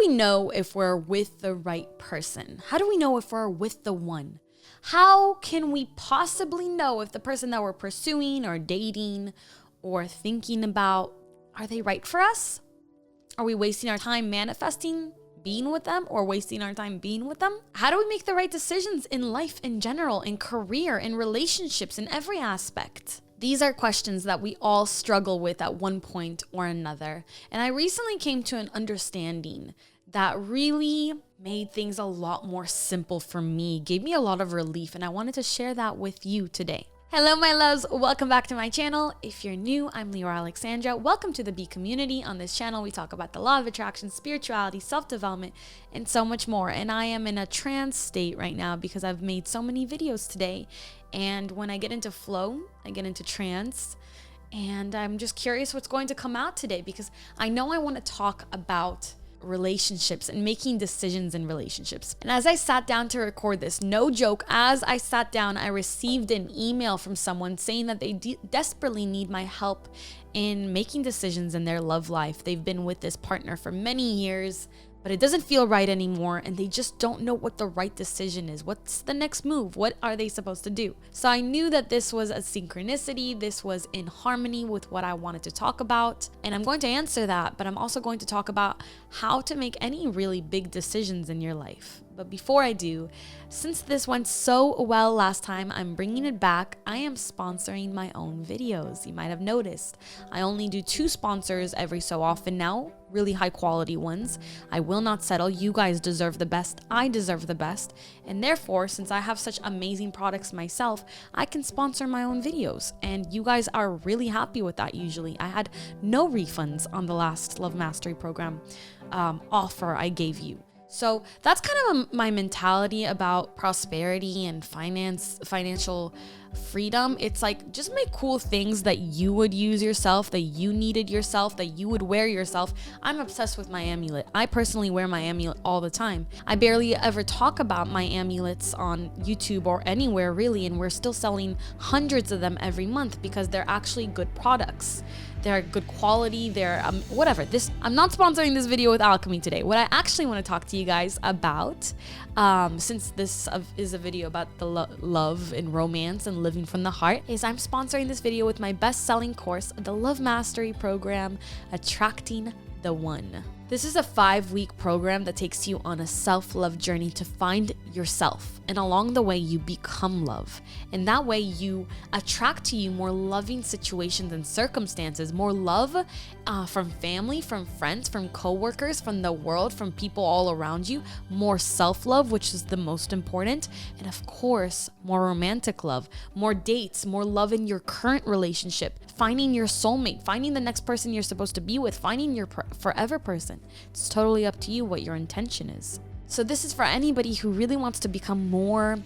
we know if we're with the right person? How do we know if we're with the one? How can we possibly know if the person that we're pursuing or dating or thinking about, are they right for us? Are we wasting our time manifesting being with them or wasting our time being with them? How do we make the right decisions in life in general, in career, in relationships, in every aspect? These are questions that we all struggle with at one point or another. And I recently came to an understanding that really made things a lot more simple for me, gave me a lot of relief, and I wanted to share that with you today. Hello, my loves. Welcome back to my channel. If you're new, I'm Leeor Alexandra. Welcome to the B community. On this channel, we talk about the law of attraction, spirituality, self-development, and so much more. And I am in a trance state right now because I've made so many videos today. And when I get into flow, I get into trance. And I'm just curious what's going to come out today because I know I want to talk about relationships and making decisions in relationships. And as I sat down to record this, no joke, as I sat down, I received an email from someone saying that they desperately need my help in making decisions in their love life. They've been with this partner for many years, but it doesn't feel right anymore, and they just don't know what the right decision is. What's the next move? What are they supposed to do? So I knew that this was a synchronicity. This was in harmony with what I wanted to talk about, and I'm going to answer that, but I'm also going to talk about how to make any really big decisions in your life. But before I do, since this went so well last time, I'm bringing it back. I am sponsoring my own videos. You might have noticed. I only do 2 sponsors every so often now, really high quality ones. I will not settle. You guys deserve the best. I deserve the best. And therefore, since I have such amazing products myself, I can sponsor my own videos. And you guys are really happy with that usually. I had no refunds on the last Love Mastery program offer I gave you. So that's kind of my mentality about prosperity and financial freedom. It's like, just make cool things that you would use yourself, that you needed yourself, that you would wear yourself. I'm obsessed with my amulet. I personally wear my amulet all the time. I barely ever talk about my amulets on YouTube or anywhere really, and we're still selling hundreds of them every month because they're actually good products. They're good quality, they're whatever. I'm not sponsoring this video with alchemy today. What I actually want to talk to you guys about, since this is a video about the love and romance and living from the heart, is I'm sponsoring this video with my best-selling course, the Love Mastery Program, Attracting the One. This is a 5-week program that takes you on a self-love journey to find yourself. And along the way, you become love. And that way you attract to you more loving situations and circumstances, more love from family, from friends, from coworkers, from the world, from people all around you, more self-love, which is the most important. And of course, more romantic love, more dates, more love in your current relationship, finding your soulmate, finding the next person you're supposed to be with, finding your forever person. It's totally up to you what your intention is. So this is for anybody who really wants to become more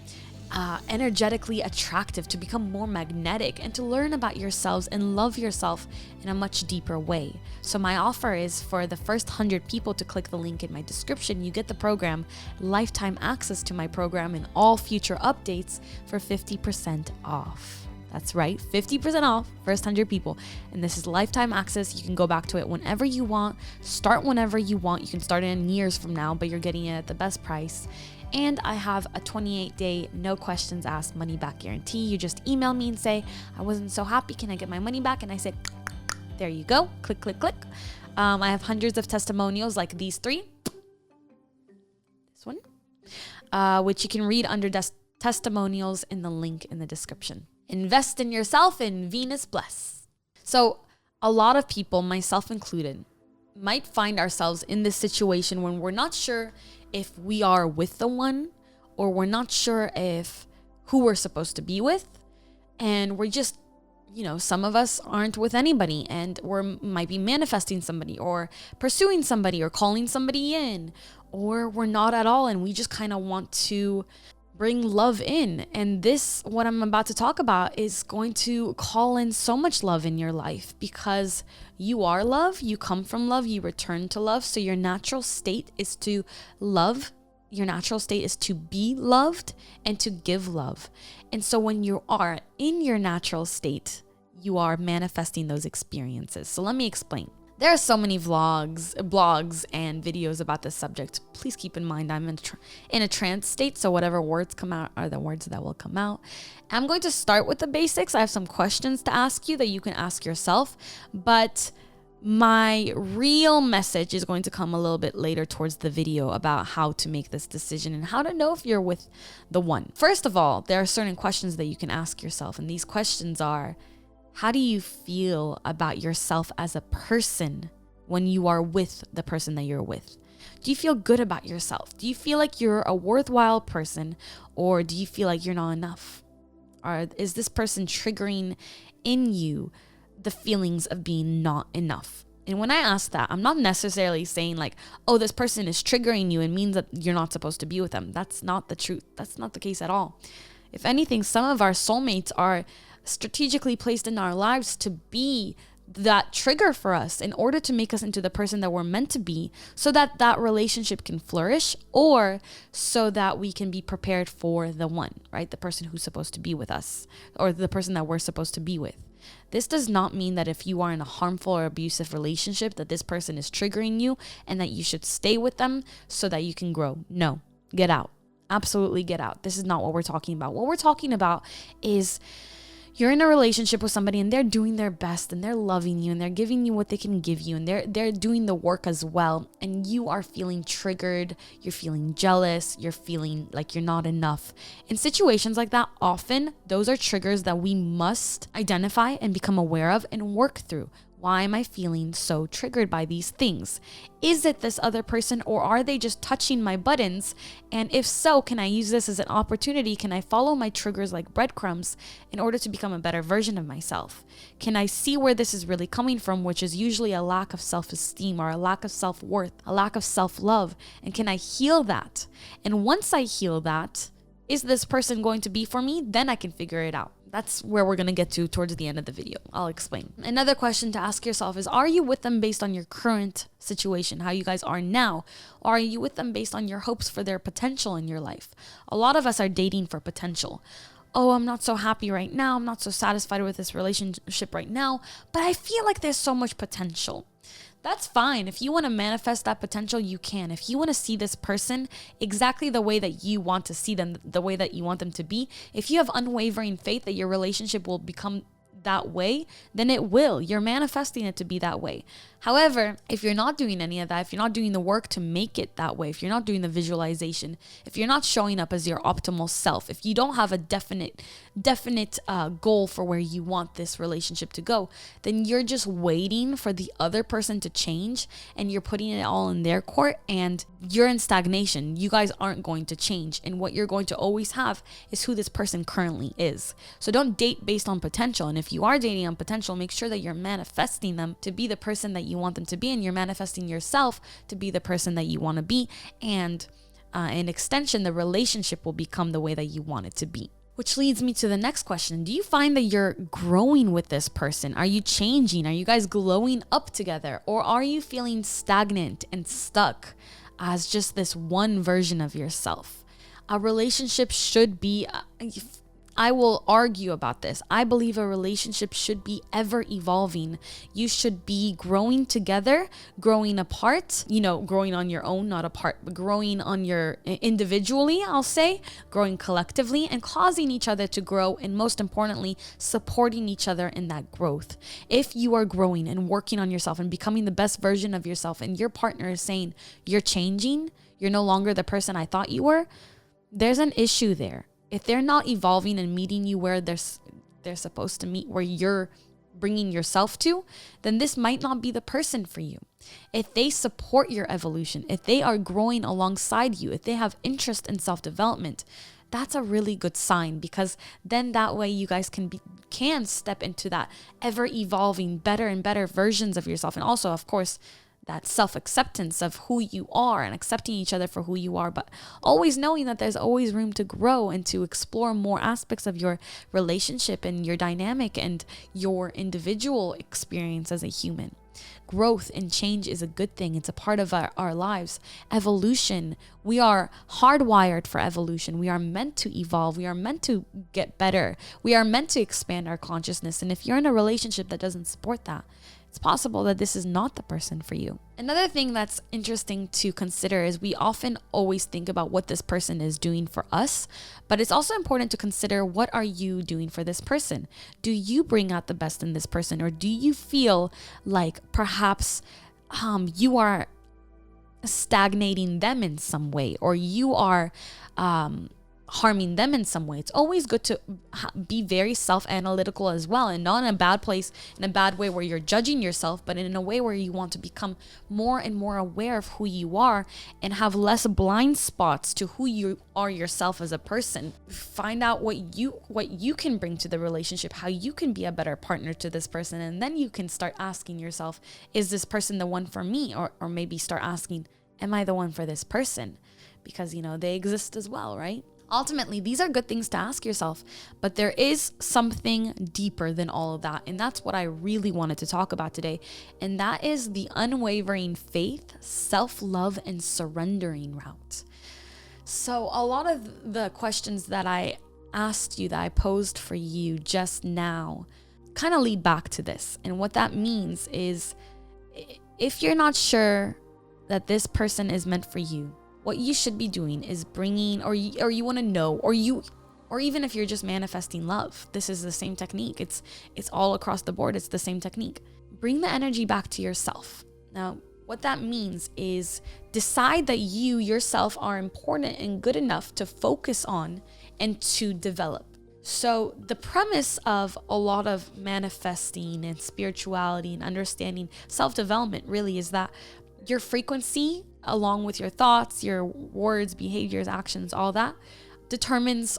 energetically attractive, to become more magnetic, and to learn about yourselves and love yourself in a much deeper way. So my offer is for the first 100 people to click the link in my description. You get the program, lifetime access to my program, and all future updates for 50% off. That's right, 50% off, first 100 people. And this is lifetime access. You can go back to it whenever you want, start whenever you want. You can start it in years from now, but you're getting it at the best price. And I have a 28-day, no questions asked money back guarantee. You just email me and say, I wasn't so happy, can I get my money back? And I say, there you go, click, click, click. I have hundreds of testimonials like these 3. This one, which you can read under testimonials in the link in the description. Invest in yourself and Venus bless. So a lot of people, myself included, might find ourselves in this situation when we're not sure if we are with the one, or we're not sure if who we're supposed to be with. And we're just, some of us aren't with anybody, and might be manifesting somebody or pursuing somebody or calling somebody in, or we're not at all. And we just kind of want to bring love in. And this, what I'm about to talk about, is going to call in so much love in your life, because you are love, you come from love, you return to love. So your natural state is to love. Your natural state is to be loved and to give love. And so when you are in your natural state, you are manifesting those experiences. So let me explain. There are so many blogs, and videos about this subject. Please keep in mind I'm in a trance state, so whatever words come out are the words that will come out. I'm going to start with the basics. I have some questions to ask you that you can ask yourself, but my real message is going to come a little bit later towards the video about how to make this decision and how to know if you're with the one. First of all, there are certain questions that you can ask yourself, and these questions are: how do you feel about yourself as a person when you are with the person that you're with? Do you feel good about yourself? Do you feel like you're a worthwhile person, or do you feel like you're not enough? Or is this person triggering in you the feelings of being not enough? And when I ask that, I'm not necessarily saying like, oh, this person is triggering you and means that you're not supposed to be with them. That's not the truth. That's not the case at all. If anything, some of our soulmates are strategically placed in our lives to be that trigger for us in order to make us into the person that we're meant to be, so that that relationship can flourish, or so that we can be prepared for the one, right? The person who's supposed to be with us, or the person that we're supposed to be with. This does not mean that if you are in a harmful or abusive relationship that this person is triggering you and that you should stay with them so that you can grow. No, get out. Absolutely get out. This is not what we're talking about. What we're talking about is you're in a relationship with somebody and they're doing their best and they're loving you and they're giving you what they can give you and they're doing the work as well, and you are feeling triggered, you're feeling jealous, you're feeling like you're not enough. In situations like that, often those are triggers that we must identify and become aware of and work through. Why am I feeling so triggered by these things? Is it this other person, or are they just touching my buttons? And if so, can I use this as an opportunity? Can I follow my triggers like breadcrumbs in order to become a better version of myself? Can I see where this is really coming from, which is usually a lack of self-esteem or a lack of self-worth, a lack of self-love? And can I heal that? And once I heal that, is this person going to be for me? Then I can figure it out. That's where we're going to get to towards the end of the video. I'll explain. Another question to ask yourself is, are you with them based on your current situation, how you guys are now? Or are you with them based on your hopes for their potential in your life? A lot of us are dating for potential. Oh, I'm not so happy right now. I'm not so satisfied with this relationship right now, but I feel like there's so much potential. That's fine. If you want to manifest that potential, you can. If you want to see this person exactly the way that you want to see them, the way that you want them to be, if you have unwavering faith that your relationship will become that way, then it will. You're manifesting it to be that way. However, if you're not doing any of that, if you're not doing the work to make it that way, if you're not doing the visualization, if you're not showing up as your optimal self, if you don't have a definite goal for where you want this relationship to go, then you're just waiting for the other person to change, and you're putting it all in their court, and you're in stagnation. You guys aren't going to change, and what you're going to always have is who this person currently is. So don't date based on potential, and if you are dating on potential, make sure that you're manifesting them to be the person that you want them to be, and you're manifesting yourself to be the person that you want to be, and in extension, the relationship will become the way that you want it to be. Which leads me to the next question. Do you find that you're growing with this person? Are you changing? Are you guys glowing up together? Or are you feeling stagnant and stuck as just this one version of yourself? A relationship should be, I will argue about this. I believe a relationship should be ever evolving. You should be growing together, growing apart, growing on your own, not apart, but growing on your individually, I'll say, growing collectively and causing each other to grow. And most importantly, supporting each other in that growth. If you are growing and working on yourself and becoming the best version of yourself, and your partner is saying you're changing, you're no longer the person I thought you were, there's an issue there. If they're not evolving and meeting you where they're supposed to meet, where you're bringing yourself to, then this might not be the person for you. If they support your evolution, if they are growing alongside you, if they have interest in self-development, that's a really good sign, because then that way you guys can step into that ever evolving, better and better versions of yourself. And also, of course, that self-acceptance of who you are and accepting each other for who you are, but always knowing that there's always room to grow and to explore more aspects of your relationship and your dynamic and your individual experience as a human. Growth and change is a good thing. It's a part of our lives. Evolution, we are hardwired for evolution. We are meant to evolve. We are meant to get better. We are meant to expand our consciousness. And if you're in a relationship that doesn't support that, it's possible that this is not the person for you. Another thing that's interesting to consider is we often always think about what this person is doing for us, but it's also important to consider, what are you doing for this person? Do you bring out the best in this person, or do you feel like perhaps you are stagnating them in some way, or you are harming them in some way? It's always good to be very self-analytical as well, and not in a bad place, in a bad way where you're judging yourself, but in a way where you want to become more and more aware of who you are and have less blind spots to who you are yourself as a person. Find out what you can bring to the relationship, how you can be a better partner to this person, and then you can start asking yourself, is this person the one for me? Or maybe start asking, am I the one for this person? Because, they exist as well, right? Ultimately, these are good things to ask yourself, but there is something deeper than all of that. And that's what I really wanted to talk about today. And that is the unwavering faith, self-love, and surrendering route. So a lot of the questions that I asked you, that I posed for you just now, kind of lead back to this. And what that means is, if you're not sure that this person is meant for you, what you should be doing is bringing, or you want to know, or even if you're just manifesting love, this is the same technique. It's all across the board. It's the same technique. Bring the energy back to yourself. Now, what that means is decide that you yourself are important and good enough to focus on and to develop. So the premise of a lot of manifesting and spirituality and understanding self-development really is that your frequency, along with your thoughts, your words, behaviors, actions, all that, determines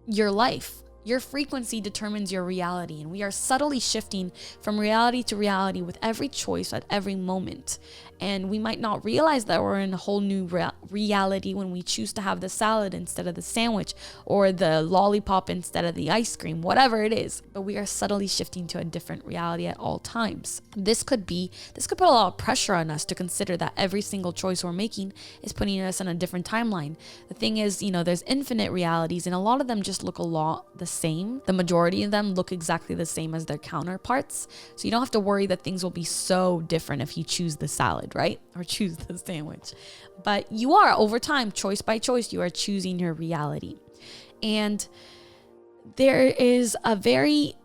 your life. Your frequency determines your reality. And we are subtly shifting from reality to reality with every choice at every moment. And we might not realize that we're in a whole new reality when we choose to have the salad instead of the sandwich, or the lollipop instead of the ice cream, whatever it is. But we are subtly shifting to a different reality at all times. This could put a lot of pressure on us to consider that every single choice we're making is putting us on a different timeline. The thing is, there's infinite realities, and a lot of them just look a lot the same. The majority of them look exactly the same as their counterparts. So you don't have to worry that things will be so different if you choose the salad, right? Or choose the sandwich. But you are, over time, choice by choice, you are choosing your reality. And there is a very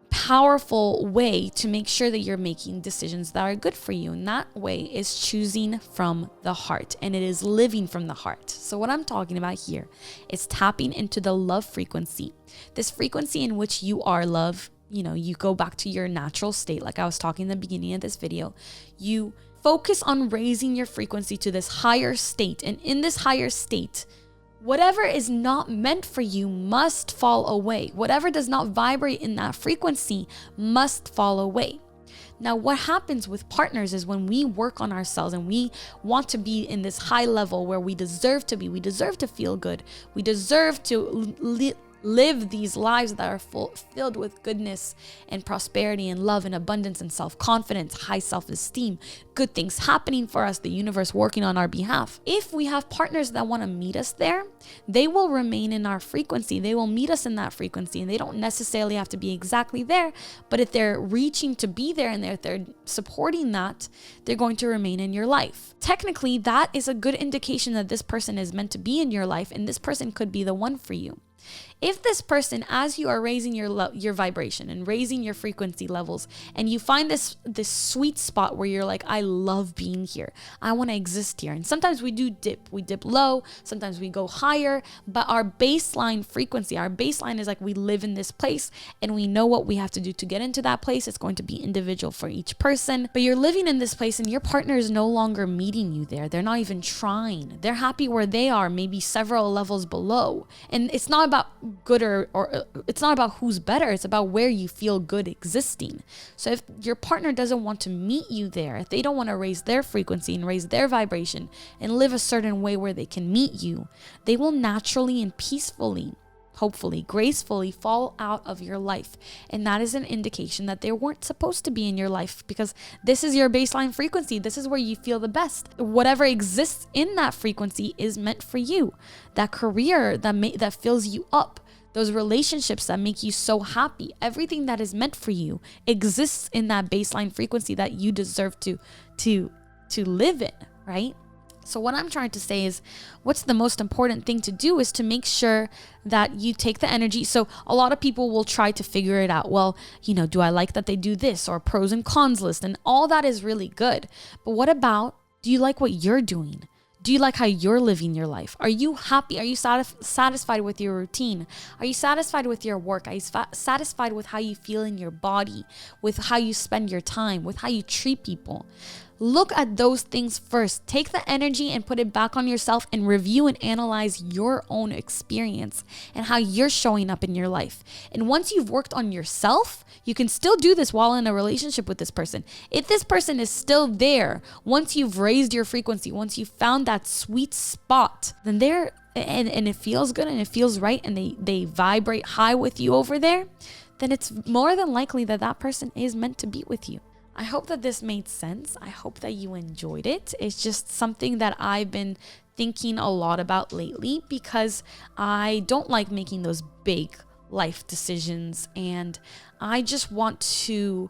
powerful way to make sure that you're making decisions that are good for you. And that way is choosing from the heart, and it is living from the heart. So what I'm talking about here is tapping into the love frequency. This frequency in which you are love, you go back to your natural state. Like I was talking in the beginning of this video, you focus on raising your frequency to this higher state. And in this higher state, whatever is not meant for you must fall away. Whatever does not vibrate in that frequency must fall away. Now, what happens with partners is when we work on ourselves and we want to be in this high level where we deserve to be, we deserve to feel good, we deserve to live these lives that are filled with goodness and prosperity and love and abundance and self-confidence, high self-esteem, good things happening for us, the universe working on our behalf. If we have partners that want to meet us there, they will remain in our frequency. They will meet us in that frequency, and they don't necessarily have to be exactly there, but if they're reaching to be there and if they're supporting that, they're going to remain in your life. Technically, that is a good indication that this person is meant to be in your life, and this person could be the one for you. If this person, as you are raising your vibration and raising your frequency levels, and you find this sweet spot where you're like, I love being here, I want to exist here. And sometimes we dip low, sometimes we go higher, but our baseline frequency, our baseline is like, we live in this place and we know what we have to do to get into that place. It's going to be individual for each person, but you're living in this place and your partner is no longer meeting you there. They're not even trying. They're happy where they are, maybe several levels below. And it's not about good or it's not about who's better. It's about where you feel good existing. So if your partner doesn't want to meet you there, if they don't want to raise their frequency and raise their vibration and live a certain way where they can meet you, they will naturally and peacefully, hopefully, gracefully fall out of your life. And that is an indication that they weren't supposed to be in your life, because this is your baseline frequency. This is where you feel the best. Whatever exists in that frequency is meant for you. That career that fills you up, those relationships that make you so happy, everything that is meant for you exists in that baseline frequency that you deserve to live in, right? So what I'm trying to say is, what's the most important thing to do is to make sure that you take the energy. So a lot of people will try to figure it out. Well, do I like that they do this, or pros and cons list, and all that is really good. But what about, do you like what you're doing? Do you like how you're living your life? Are you happy? Are you satisfied with your routine? Are you satisfied with your work? Are you satisfied with how you feel in your body, with how you spend your time, with how you treat people? Look at those things first. Take the energy and put it back on yourself and review and analyze your own experience and how you're showing up in your life. And once you've worked on yourself, you can still do this while in a relationship with this person. If this person is still there, once you've raised your frequency, once you've found that sweet spot, then and it feels good and it feels right, and they vibrate high with you over there, then it's more than likely that that person is meant to be with you. I hope that this made sense. I hope that you enjoyed it. It's just something that I've been thinking a lot about lately, because I don't like making those big life decisions, and I just want to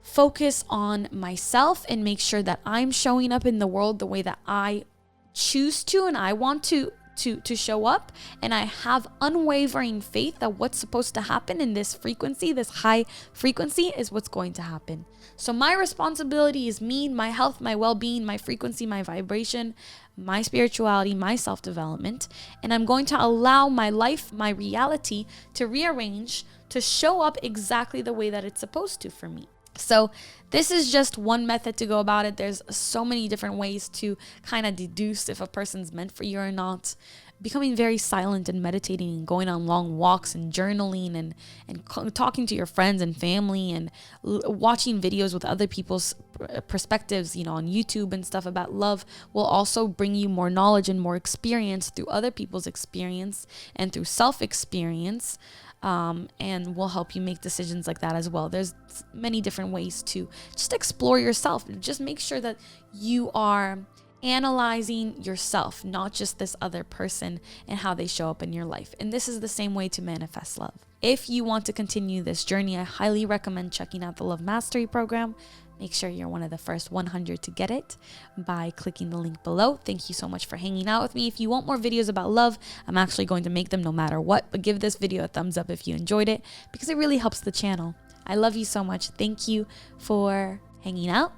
focus on myself and make sure that I'm showing up in the world the way that I choose to and I want to show up, and I have unwavering faith that what's supposed to happen in this frequency, this high frequency, is what's going to happen. So my responsibility is me, my health, my well-being, my frequency, my vibration, my spirituality, my self-development, and I'm going to allow my life, my reality, to rearrange to show up exactly the way that it's supposed to for me. So this is just one method to go about it. There's so many different ways to kind of deduce if a person's meant for you or not. Becoming very silent and meditating and going on long walks and journaling and talking to your friends and family and watching videos with other people's perspectives, on YouTube and stuff about love will also bring you more knowledge and more experience through other people's experience and through self-experience. And will help you make decisions like that as well. There's many different ways to just explore yourself. Just make sure that you are analyzing yourself, not just this other person and how they show up in your life. And this is the same way to manifest love. If you want to continue this journey, I highly recommend checking out the Love Mastery program. Make sure you're one of the first 100 to get it by clicking the link below. Thank you so much for hanging out with me. If you want more videos about love, I'm actually going to make them no matter what, but give this video a thumbs up if you enjoyed it, because it really helps the channel. I love you so much. Thank you for hanging out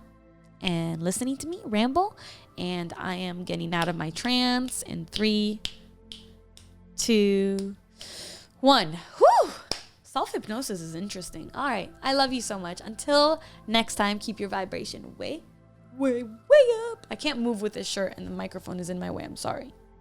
and listening to me ramble. And I am getting out of my trance in 3, 2, 1. Whew! Self-hypnosis is interesting. All right. I love you so much. Until next time, keep your vibration way up. I can't move with this shirt and the microphone is in my way. I'm sorry.